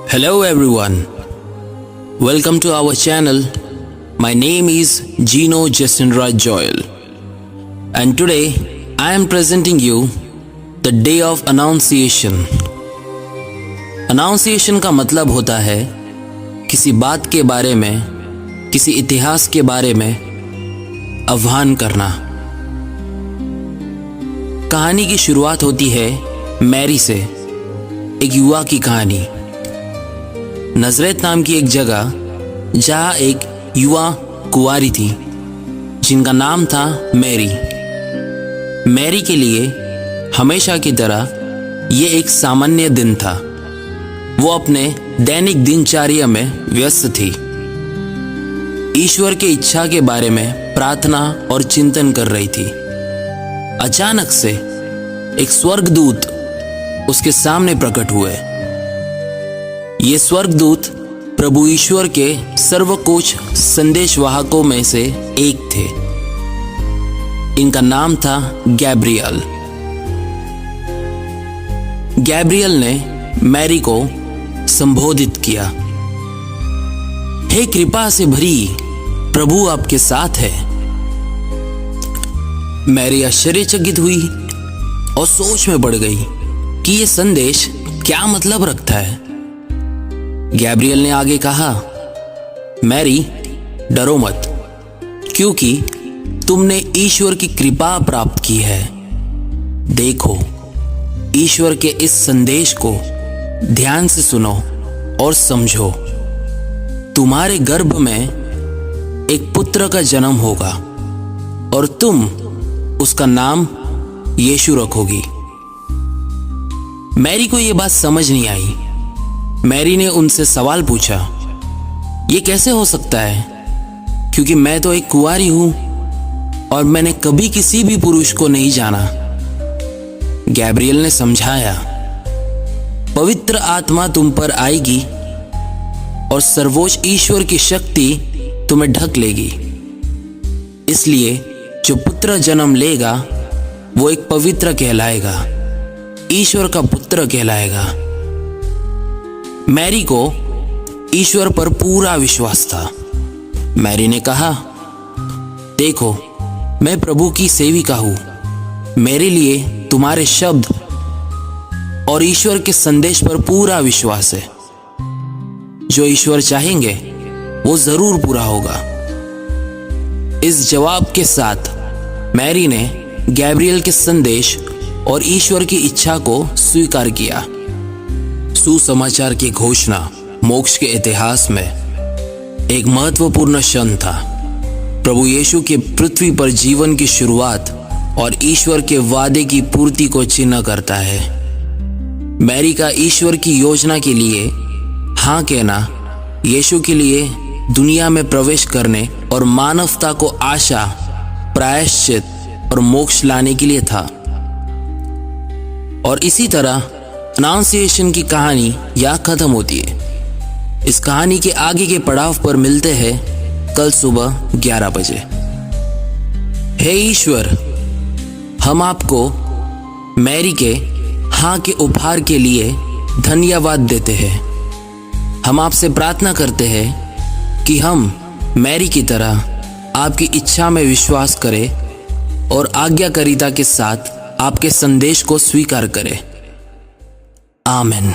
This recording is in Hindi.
Hello everyone, welcome to our channel. My name is Gino Justin Raj Joel and today I am presenting you the day of Annunciation. Annunciation का मतलब होता है किसी बात के बारे में, किसी इतिहास के बारे में आह्वान करना। कहानी की शुरुआत होती है मैरी से, एक युवा की कहानी। नजरेत नाम की एक जगह जहां एक युवा कुंवारी थी जिनका नाम था मैरी। मैरी के लिए हमेशा की तरह ये एक सामान्य दिन था। वो अपने दैनिक दिनचर्या में व्यस्त थी, ईश्वर की इच्छा के बारे में प्रार्थना और चिंतन कर रही थी। अचानक से एक स्वर्गदूत उसके सामने प्रकट हुए। ये स्वर्गदूत प्रभु ईश्वर के सर्वोच्च संदेशवाहकों में से एक थे। इनका नाम था गैब्रियल। गैब्रियल ने मैरी को संबोधित किया, हे कृपा से भरी, प्रभु आपके साथ है। मैरी आश्चर्यचकित हुई और सोच में पड़ गई कि यह संदेश क्या मतलब रखता है। गैब्रियल ने आगे कहा, मैरी डरो मत, क्योंकि तुमने ईश्वर की कृपा प्राप्त की है। देखो, ईश्वर के इस संदेश को ध्यान से सुनो और समझो। तुम्हारे गर्भ में एक पुत्र का जन्म होगा और तुम उसका नाम यीशु रखोगी। मैरी को यह बात समझ नहीं आई। मैरी ने उनसे सवाल पूछा, ये कैसे हो सकता है, क्योंकि मैं तो एक कुंवारी हूं और मैंने कभी किसी भी पुरुष को नहीं जाना। गैब्रियल ने समझाया, पवित्र आत्मा तुम पर आएगी और सर्वोच्च ईश्वर की शक्ति तुम्हें ढक लेगी। इसलिए जो पुत्र जन्म लेगा वो एक पवित्र कहलाएगा, ईश्वर का पुत्र कहलाएगा। मैरी को ईश्वर पर पूरा विश्वास था। मैरी ने कहा, देखो, मैं प्रभु की सेविका हूं। मेरे लिए तुम्हारे शब्द और ईश्वर के संदेश पर पूरा विश्वास है। जो ईश्वर चाहेंगे वो जरूर पूरा होगा। इस जवाब के साथ मैरी ने गैब्रियल के संदेश और ईश्वर की इच्छा को स्वीकार किया। सुसमाचार की घोषणा मोक्ष के इतिहास में एक महत्वपूर्ण क्षण था। प्रभु यीशु के पृथ्वी पर जीवन की शुरुआत और ईश्वर के वादे की पूर्ति को चिन्ह करता है। मैरी का ईश्वर की योजना के लिए हाँ कहना यीशु के लिए दुनिया में प्रवेश करने और मानवता को आशा, प्रायश्चित और मोक्ष लाने के लिए था। और इसी तरह अनाउंसिएशन की कहानी यहाँ खत्म होती है। इस कहानी के आगे के पड़ाव पर मिलते हैं कल सुबह 11 बजे। हे ईश्वर, हम आपको मैरी के हाँ के उपहार के लिए धन्यवाद देते हैं। हम आपसे प्रार्थना करते हैं कि हम मैरी की तरह आपकी इच्छा में विश्वास करें और आज्ञाकारिता के साथ आपके संदेश को स्वीकार करें। आमीन।